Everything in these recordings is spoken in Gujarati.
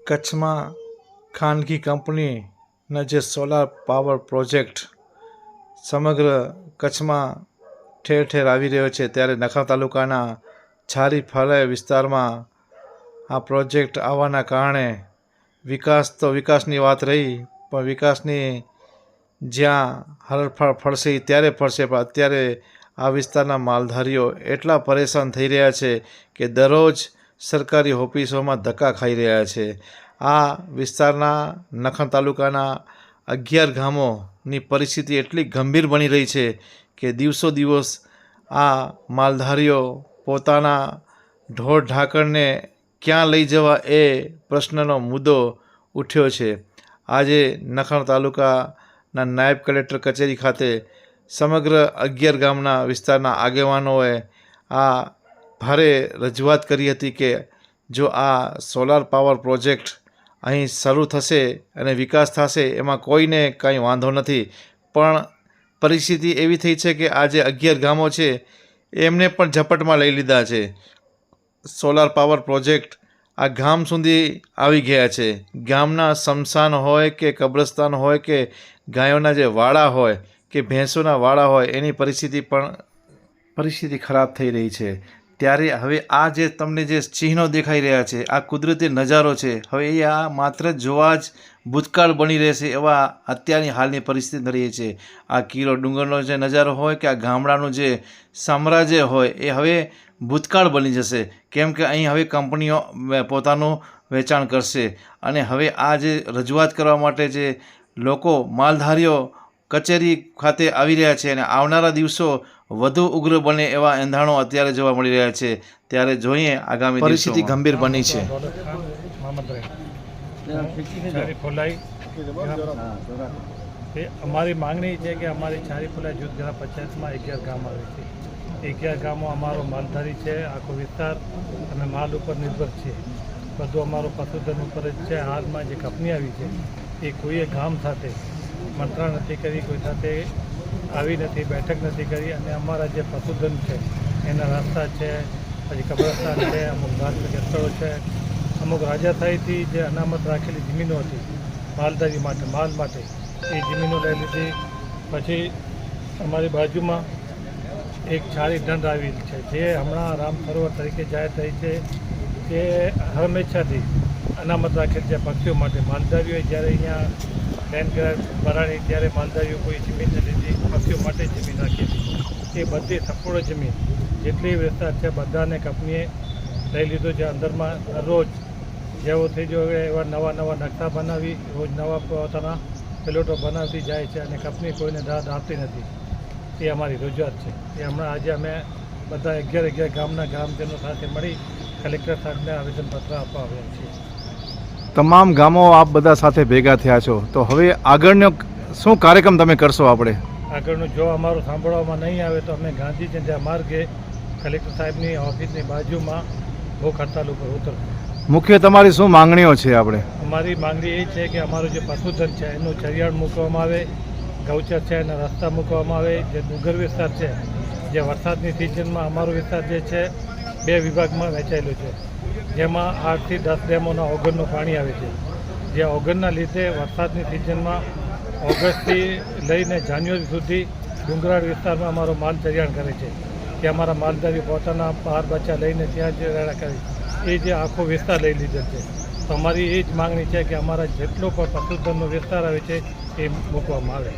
કચ્છમાં ખાનગી કંપનીના જે સોલાર પાવર પ્રોજેક્ટ સમગ્ર કચ્છમાં ઠેર ઠેર આવી રહ્યો છે, ત્યારે નખા તાલુકાના છારી ફાળાઈ વિસ્તારમાં આ પ્રોજેક્ટ આવવાના કારણે વિકાસ તો વિકાસની વાત રહી, પણ વિકાસની જ્યાં હરણફાળ ફળશે ત્યારે ફળશે, પણ અત્યારે આ વિસ્તારના માલધારીઓ એટલા પરેશાન થઈ રહ્યા છે કે દરરોજ સરકારી ઓફિસોમાં ધક્કા ખાઈ રહ્યા છે. આ વિસ્તારના નખા તાલુકાના 11 ગામોની પરિસ્થિતિ એટલી ગંભીર બની રહી છે કે દિવસો દિવસ આ માલધારીઓ પોતાના ઢોર ઢાંકરને ક્યાં લઈ જવા એ પ્રશ્નનો મુદ્દો ઉઠ્યો છે. આજે નખા તાલુકાના નાયબ કલેક્ટર કચેરી ખાતે સમગ્ર 11 ગામના વિસ્તારના આગેવાનોએ આ ભારે રજૂઆત કરી હતી કે જો આ સોલાર પાવર પ્રોજેક્ટ અહીં શરૂ થશે અને વિકાસ થશે એમાં કોઈને કંઈ વાંધો નથી, પણ પરિસ્થિતિ એવી થઈ છે કે આ જે 11 ગામો છે એમને પણ ઝપટમાં લઈ લીધા છે. સોલાર પાવર પ્રોજેક્ટ આ ગામ સુધી આવી ગયા છે. ગામના સ્મશાન હોય કે કબ્રસ્તાન હોય કે ગાયોના જે વાડા હોય કે ભેંસોના વાડા હોય એની પરિસ્થિતિ ખરાબ થઈ રહી છે. ત્યારે હવે આ જે તમને જે ચિહ્નો દેખાઈ રહ્યા છે, આ કુદરતી નજારો છે, હવે એ આ માત્ર જોવા જ ભૂતકાળ બની રહેશે એવા અત્યારની હાલની પરિસ્થિતિ રહી છે. આ કીરો ડુંગરનો જે નજારો હોય કે આ ગામડાનું જે સામ્રાજ્ય હોય એ હવે ભૂતકાળ બની જશે, કેમ કે અહીં હવે કંપનીઓ પોતાનું વેચાણ કરશે. અને હવે આ જે રજૂઆત કરવા માટે જે લોકો માલધારીઓ કચેરી ખાતે આવી રહ્યા છે અને આવનારા દિવસો વધુ ઉગ્ર બને એવા એંધાણો અત્યારે જોવા મળી રહ્યા છે. ત્યારે જોઈએ આગામી પરિસ્થિતિ ગંભીર બની છે. અમારી માંગણી છે કે અમારી છારી ફોલાઈ જૂથ ગ્રામ પંચાયતમાં 11 ગામ આવે છે. 11 ગામો અમારો માલધારી છે, આખો વિસ્તાર અમે માલ ઉપર નિર્ભર છીએ. બધું અમારો પશુધન ઉપર જ છે. હાલમાં જે કંપની આવી છે એ કોઈએ ગામ સાથે મંત્રણા નથી કરી, કોઈ સાથે આવી નથી, બેઠક નથી કરી, અને અમારા જે પશુધન છે એના રસ્તા છે, પછી કબ્રસ્તાન છે, અમુક ધાર્મિક સ્થળો છે, અમુક રાજાશાહીથી જે અનામત રાખેલી જમીનો હતી માલધારી માટે, માલ માટે, એ જમીનો લઈ લીધી. પછી અમારી બાજુમાં એક છારી દંડ આવેલ છે જે હમણાં રામ સરોવર તરીકે જાહેર થઈ છે, જે હંમેશાથી અનામત રાખેલ છે પક્ષીઓ માટે. માલધારીઓએ જ્યારે અહીંયા લેન્ડ ગ્રાન્ટ ભરાણી ત્યારે માલધારીઓ કોઈ જમીન લીધી, પક્ષીઓ માટે જમીન રાખી. એ બધી સંપૂર્ણ જમીન જેટલી વિસ્તાર છે બધાને કંપનીએ લઈ લીધો છે. અંદરમાં રોજ જેવો થઈ ગયો એવા નવા નવા નકશા બનાવી રોજ નવા પોતાના પ્લોટો બનાવતી જાય છે અને કંપની કોઈને દાદ આપતી નથી. એ અમારી રજૂઆત છે. એ હમણાં આજે અમે બધા 11 ગામના ગ્રામજનો સાથે મળી કલેક્ટર સાહેબને આવેદનપત્ર આપવા આવ્યા છીએ. તમામ ગામો આપ બધા સાથે ભેગા થયા છો, તો હવે આગળનો શું કાર્યક્રમ તમે કરશો? આપણે આગળનું જો અમારું સાંભળવામાં નહીં આવે તો અમે ગાંધી જયંતિ માર્ગે કલેક્ટર સાહેબની ઓફિસની બાજુમાં ભૂખ હડતાલ ઉપર ઉતરશું. મુખ્ય તમારી શું માંગણીઓ છે? આપણે અમારી માંગણી એ છે કે અમારું જે પશુધન છે એનું ચરિયાણ મૂકવામાં આવે, ગૌચર છે એના રસ્તા મૂકવામાં આવે. જે ડુંગર વિસ્તાર છે, જે વરસાદની સિઝનમાં અમારો વિસ્તાર જે છે 2 વિભાગમાં વહેંચાયેલો છે, જેમાં 8 થી 10 ડેમોના ઓગણનું પાણી આવે છે. જે ઓગણના લીધે વરસાદની સિઝનમાં ઓગસ્ટથી લઈને જાન્યુઆરી સુધી ડુંગરાળ વિસ્તારમાં અમારો માલ ચરિયાણ કરે છે. કે અમારા માલધારી પોતાના બહાર બચ્ચા લઈને ત્યાં જ રહેણા કરે, એ જે આખો વિસ્તાર લઈ લીધેલ છે. તો અમારી એ જ માગણી છે કે અમારા જેટલો પણ પશુધનનો વિસ્તાર આવે છે એ મૂકવામાં આવે.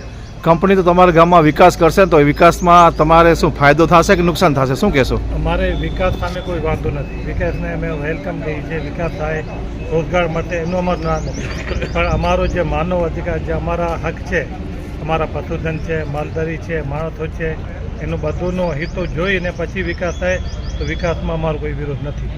કંપની તો તમારા ગામમાં વિકાસ કરશે, તો એ વિકાસમાં તમારે શું ફાયદો થશે કે નુકસાન થશે, શું કહેશો? અમારે વિકાસ સામે કોઈ વાંધો નથી. વિકાસને અમે વેલકમ કહીએ છીએ. વિકાસ થાય, રોજગાર માટે એનો અમારું ના નથી, પણ અમારો જે માનવ અધિકાર, જે અમારા હક છે, અમારા પશુધન છે, માલધારી છે, માણસો છે, એનું બધુંનો હિતો જોઈને પછી વિકાસ થાય તો વિકાસમાં અમારો કોઈ વિરોધ નથી.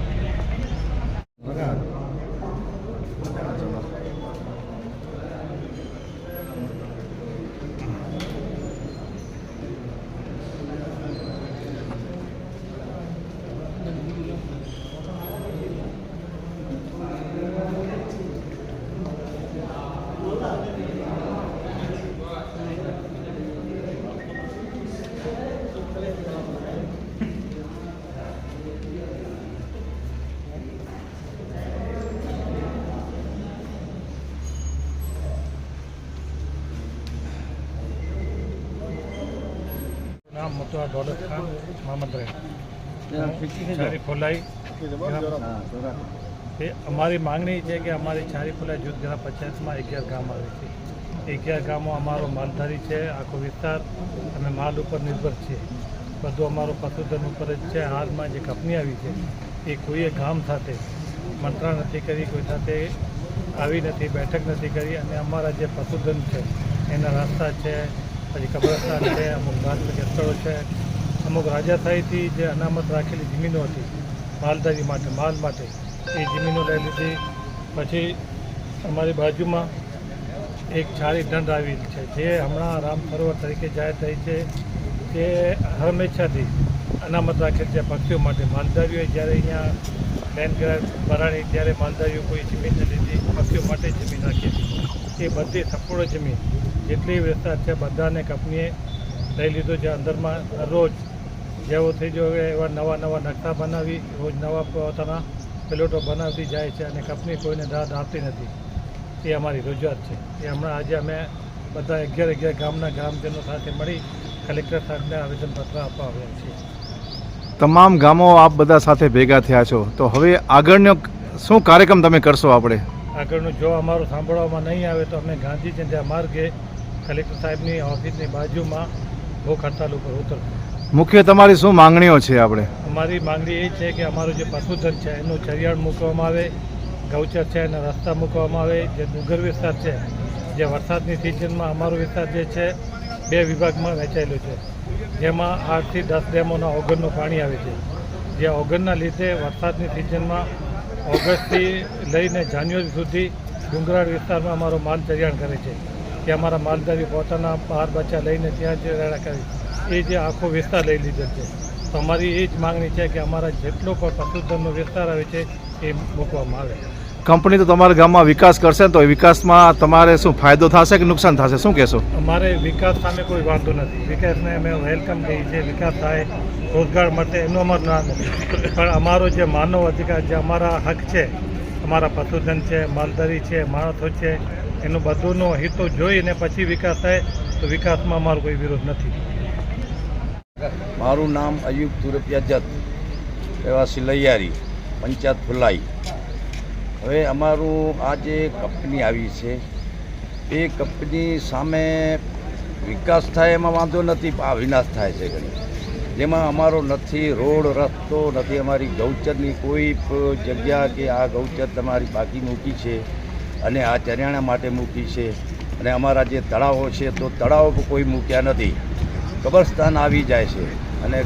મુતવા દોલત ખાન મોહમ્મદ રહે છારી ફોલાઈ એ અમારી માંગણી છે કે અમારી છારી ફોલાઈ જૂથ ગ્રામ પંચાયતમાં 11 ગામ આવે છે. 11 ગામો અમારો માલધારી છે. આખો વિસ્તાર અમે માલ ઉપર નિર્ભર છીએ. બધું અમારો પશુધન ઉપર જ છે. હાલમાં જે કંપની આવી છે એ કોઈએ ગામ સાથે મંત્રણા નથી કરી, કોઈ સાથે આવી નથી, બેઠક નથી કરી, અને અમારા જે પશુધન છે એના રસ્તા છે, પછી કબ્રસ્તાન છે, અમુક ધાર્મિક સ્થળો છે, અમુક રાજાશાહીથી જે અનામત રાખેલી જમીનો હતી માલધારી માટે, માલ માટે, એ જમીનો લઈ લીધી. પછી અમારી બાજુમાં એક છારી દંડ આવેલ છે જે હમણાં રામ સરોવર તરીકે જાહેર થઈ છે. જે હંમેશાથી અનામત રાખેલ છે પક્ષીઓ માટે. માલધારીઓએ જ્યારે અહીંયા બેન ભરાણી ત્યારે માલધારીઓ કોઈ જમીન લીધી, પક્ષીઓ માટે જમીન રાખી હતી. એ બધી સંપૂર્ણ જમીન જેટલી વિસ્તાર છે બધાને કંપનીએ લઈ લીધો છે. અંદરમાં રોજ જેવો થઈ ગયો એવા નવા નવા નકશા બનાવી રોજ નવા પોતાના પ્લોટો બનાવતી જાય છે અને કંપની કોઈને દાદ આપતી નથી. એ અમારી રજૂઆત છે. એ હમણાં આજે અમે બધા 11 ગામના ગ્રામજનો સાથે મળી કલેક્ટર સાહેબને આવેદનપત્ર આપવા આવ્યા છીએ. તમામ ગામો આપ બધા સાથે ભેગા થયા છો, તો હવે આગળનો શું કાર્યક્રમ તમે કરશો? આપણે આગળનું જો અમારું સાંભળવામાં નહીં આવે તો અમે ગાંધી ચંદ્યા માર્ગે કલેક્ટર સાહેબની ઓફિસની બાજુમાં ભૂખ હડતાલ ઉપર ઉતરશું. મુખ્ય તમારી શું માંગણીઓ છે? આપણે અમારી માંગણી એ છે કે અમારું જે પશુધન છે એનું ચરિયાણ મૂકવામાં આવે, ગૌચર છે એના રસ્તા મૂકવામાં આવે. જે ડુંગર વિસ્તાર છે, જે વરસાદની સિઝનમાં અમારો વિસ્તાર જે છે 2 વિભાગમાં વહેંચાયેલો છે, જેમાં 8 થી 10 ડેમોના ઓગણનું પાણી આવે છે. જે ઓગણના લીધે વરસાદની સિઝનમાં ઓગસ્ટથી લઈને જાન્યુઆરી સુધી ડુંગરાળ વિસ્તારમાં અમારો માલ ચરિયાણ કરે છે. કે અમારા માલધારી પોતાના બહાર બચ્ચા લઈને ત્યાં જ રહેણા કરે. એ જે આખો વિસ્તાર લઈ લીધો છે. તો અમારી એ જ માંગણી છે કે અમારા જેટલો પણ પશુધનનો વિસ્તાર આવે છે એ મૂકવામાં આવે. કંપની તો તમારા ગામમાં વિકાસ કરશે ને, તો એ વિકાસમાં તમારે શું ફાયદો થશે કે નુકસાન થશે? શું કહેશો? અમારે વિકાસ સામે કોઈ વાંધો નથી. વિકાસને અમે વેલકમ કહીએ છીએ. વિકાસ થાય, રોજગાર મળે એનો અમારો ના નથી. પણ અમારો જે માનવ અધિકાર, જે અમારા હક છે, અમારા પશુધન છે, માલધારી છે, માણસો છે, એનું બધુંનો હિતો જોઈને પછી વિકાસ થાય તો વિકાસમાં અમારો કોઈ વિરોધ નથી. મારું નામ અયુબ તુરપિયા જત, રહેવાસી લૈયારી, પંચાયત ફુલાઈ. હવે અમારું આ જે કંપની આવી છે એ કંપની સામે વિકાસ થાય એમાં વાંધો નથી, આ વિનાશ થાય છે ઘણી. જેમાં અમારો નથી રોડ, રસ્તો નથી, અમારી ગૌચરની કોઈ જગ્યા કે આ ગૌચર તમારી બાકી મૂકી છે અને આ ચરિયાણા માટે મૂકી છે. અને અમારા જે તળાવો છે તો તળાવો કોઈ મૂક્યા નથી. કબ્રસ્તાન આવી જાય છે અને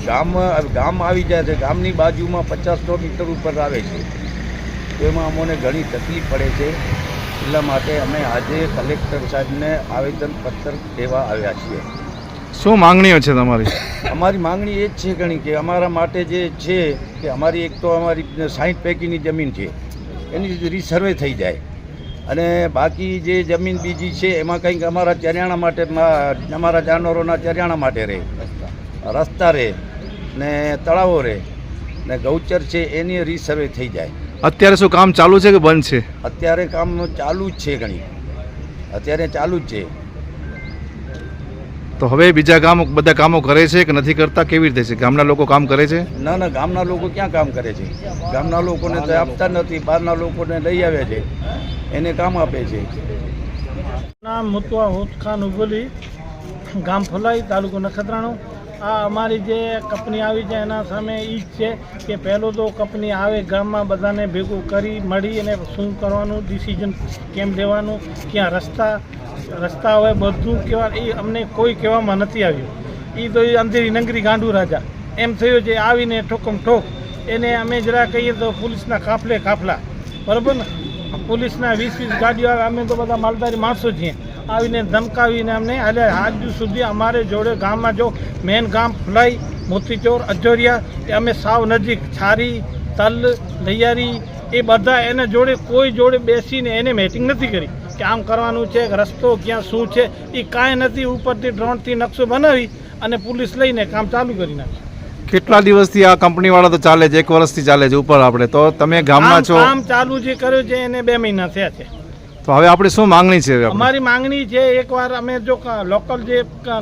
ગામ આવી જાય છે. ગામની બાજુમાં 50-100 મીટર ઉપર આવે છે. તો એમાં અમને ઘણી તકલીફ પડે છે. એટલા માટે અમે આજે કલેક્ટર સાહેબને આવેદનપત્ર દેવા આવ્યા છીએ. શું માંગણીઓ છે તમારી? અમારી માંગણી એ જ છે ઘણી કે અમારા માટે જે છે કે અમારી એક તો અમારી 60 પૈકીની જમીન છે એની રીસર્વે થઈ જાય, અને બાકી જે જમીન બીજી છે એમાં કંઈક અમારા ચરિયાણા માટે, અમારા જાનવરોના ચરિયાણા માટે રહે, રસ્તા રહે ને તળાવો રહે ને ગૌચર છે એની રીસર્વે થઈ જાય. અત્યારે શું કામ ચાલુ છે કે બંધ છે? અત્યારે કામ ચાલુ જ છે ઘણી, અત્યારે ચાલુ જ છે. તો હવે બીજા બધા કામો કરે છે કે નથી કરતા? કેવી રીતે છે? ગામના લોકો કામ કરે છે? ના, ગામના લોકો ક્યાં કામ કરે છે? ગામના લોકોને તો આપતા નથી, બહારના લોકોને લઈ આવે છે, એને કામ આપે છે. નામ મુતવા ખાન ઉગોલી, ગામ ફલાઈ, તાલુકો નખત્રાણા. આ અમારી જે કંપની આવી છે એના સામે એ જ છે કે પહેલું તો કંપની આવે ગામમાં બધાને ભેગું કરી મળી અને શું કરવાનું, ડિસિઝન કેમ લેવાનું, ક્યાં રસ્તા હોય બધું કહેવા, એ અમને કોઈ કહેવામાં નથી આવ્યું. એ તો અંધેરી નંગરી ગાંડુ રાજા એમ થયું છે. આવીને ઠોકમ ઠોક એને અમે જરા કહીએ તો પોલીસના કાફલા બરાબર ને, પોલીસના 20 ગાડીઓ આવે. અમે તો બધા માલધારી માણસો છીએ. આવીને ધમકાવીને અમને હાલે આજ સુધી અમારે જોડે ગામમાં જો મેન ગામ ફલાઈ, મોતીચોર, અજોરિયા એ અમે સાવ નજીક, છારી, તલ, લૈયારી એ બધા એને જોડે કોઈ જોડે બેસીને એને મેટિંગ નથી કરી કે આમ કરવાનું છે, રસ્તો ક્યાં શું છે, એ કાંઈ નથી. ઉપરથી ડ્રોનથી નકશો બનાવી અને પોલીસ લઈને કામ ચાલુ કરી નાખે. કેટલા દિવસથી આ કંપનીવાળા તો ચાલે છે? 1 વર્ષથી ચાલે છે ઉપર. આપણે તો તમે ગામમાં છો, કામ ચાલુ જે કર્યું છે એને 2 મહિના થયા છે. તો હવે આપણે શું માંગણી છે? અમારી માંગણી છે એકવાર અમે જો લોકલ જે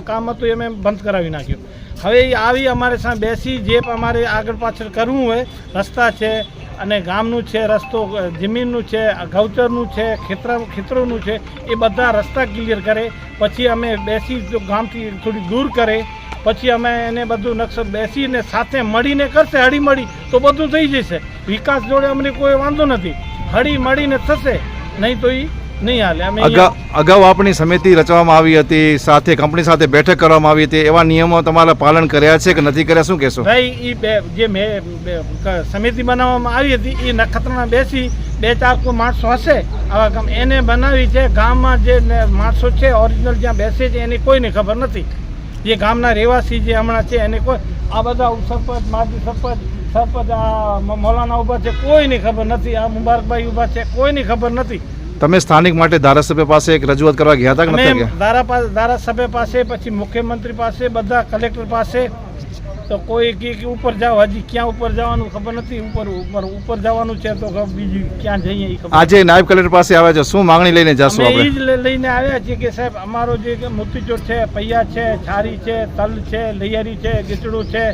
કામ હતું એ અમે બંધ કરાવી નાખ્યું. હવે એ આવી અમારે સામે બેસી જે પણ અમારે આગળ પાછળ કરવું હોય, રસ્તા છે અને ગામનું છે, રસ્તો જમીનનું છે, ગૌચરનું છે, ખેતરોનું છે, એ બધા રસ્તા ક્લિયર કરે. પછી અમે બેસી જો ગામથી થોડી દૂર કરે પછી અમે એને બધું નકશો બેસીને સાથે મળીને કરશે, હળી મળી તો બધું થઈ જશે. વિકાસ જોડે અમને કોઈ વાંધો નથી, હળી મળીને થશે, નહીં તો એ નહીં હાલે. અમે અગાઉ આપણી સમિતિ રચવામાં આવી હતી, સાથે કંપની સાથે બેઠક કરવામાં આવી હતી, એવા નિયમો તમારા પાલન કર્યા છે કે નથી કર્યા, શું કહેશો? ભાઈ એ જે સમિતિ બનાવવામાં આવી હતી એ નખત્રાણા બેસી 2-4 માણસો હશે આવા ગામ એને બનાવી છે. ગામમાં જે માણસો છે ઓરિજિનલ જ્યાં બેસે છે એને કોઈને ખબર નથી. જે ગામના રહેવાસી જે હમણાં છે એને કોઈ આ બધા સરપંચ, માજી સરપંચ આ મૌલાના ઊભા છે, કોઈને ખબર નથી. આ મુબારકભાઈ ઊભા છે, કોઈને ખબર નથી. તમે સ્થાનિક માટે ધારાસભ્ય પાસે એક રજૂઆત કરવા ગયા હતા કે નથી ગયા? ધારાસભ્ય પાસે, પછી મુખ્યમંત્રી પાસે, બધા કલેક્ટર પાસે, તો કોઈ કે ઉપર જાઓ, હજી ક્યાં ઉપર જવાનું ખબર નથી. ઉપર જવાનું છે તો બીજું ક્યાં જઈએ એ ખબર. આજે નાયબ કલેક્ટર પાસે આવ્યા છો, શું માંગણી લઈને જશો? અમે એ જ લઈને આવ્યા છીએ કે સાહેબ અમારો જે મોતીચોર છે, પૈયા છે, છારી છે, તલ છે, લૈયારી છે, ગીચડું છે,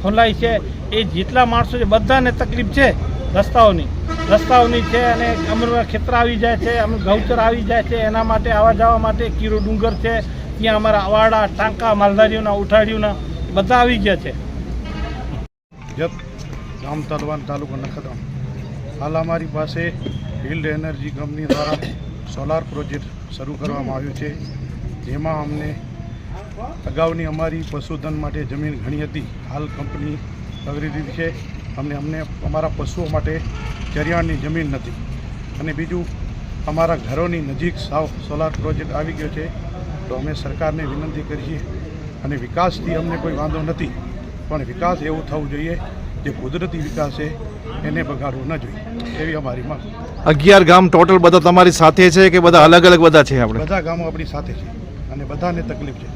ખોલાઈ છે, એ જેટલા માણસો છે બધાને તકલીફ છે રસ્તાઓની છે. અને અમર ખેતર આવી જાય છે, અમર ગૌચર આવી જાય છે, એના માટે આવવા જવા માટે કીરો ડુંગર છે, ત્યાં અમારા અવાડા, ટાંકા, માલધારીઓના, ઉઠાડીઓના બધા આવી ગયા છે. ગામ તલવાન, તાલુકો નખત્રાણા. હાલ અમારી પાસે ફિલ્ડ એનર્જી કંપની દ્વારા સોલાર પ્રોજેક્ટ શરૂ કરવામાં આવ્યો છે, જેમાં અમને અગાઉની અમારી પશુધન માટે જમીન ઘણી હતી, હાલ કંપની ખરીદી દીધી છે. અમને અમારા પશુઓ માટે ચરિયાણની જમીન નથી. અને બીજું અમારા ઘરોની નજીક સાવ સોલાર પ્રોજેક્ટ આવી ગયો છે, તો અમે સરકારને વિનંતી કરીએ. અને વિકાસથી અમને કોઈ વાંધો નથી, પણ વિકાસ એવું થવું જોઈએ જે કુદરતી વિકાસ છે એને બગાડવો ન જોઈએ, એવી અમારી માંગ. 11 ગામ ટોટલ બધા તમારી સાથે છે કે બધા અલગ અલગ બધા છે? આપણે બધા ગામો આપણી સાથે છે અને બધાને તકલીફ છે.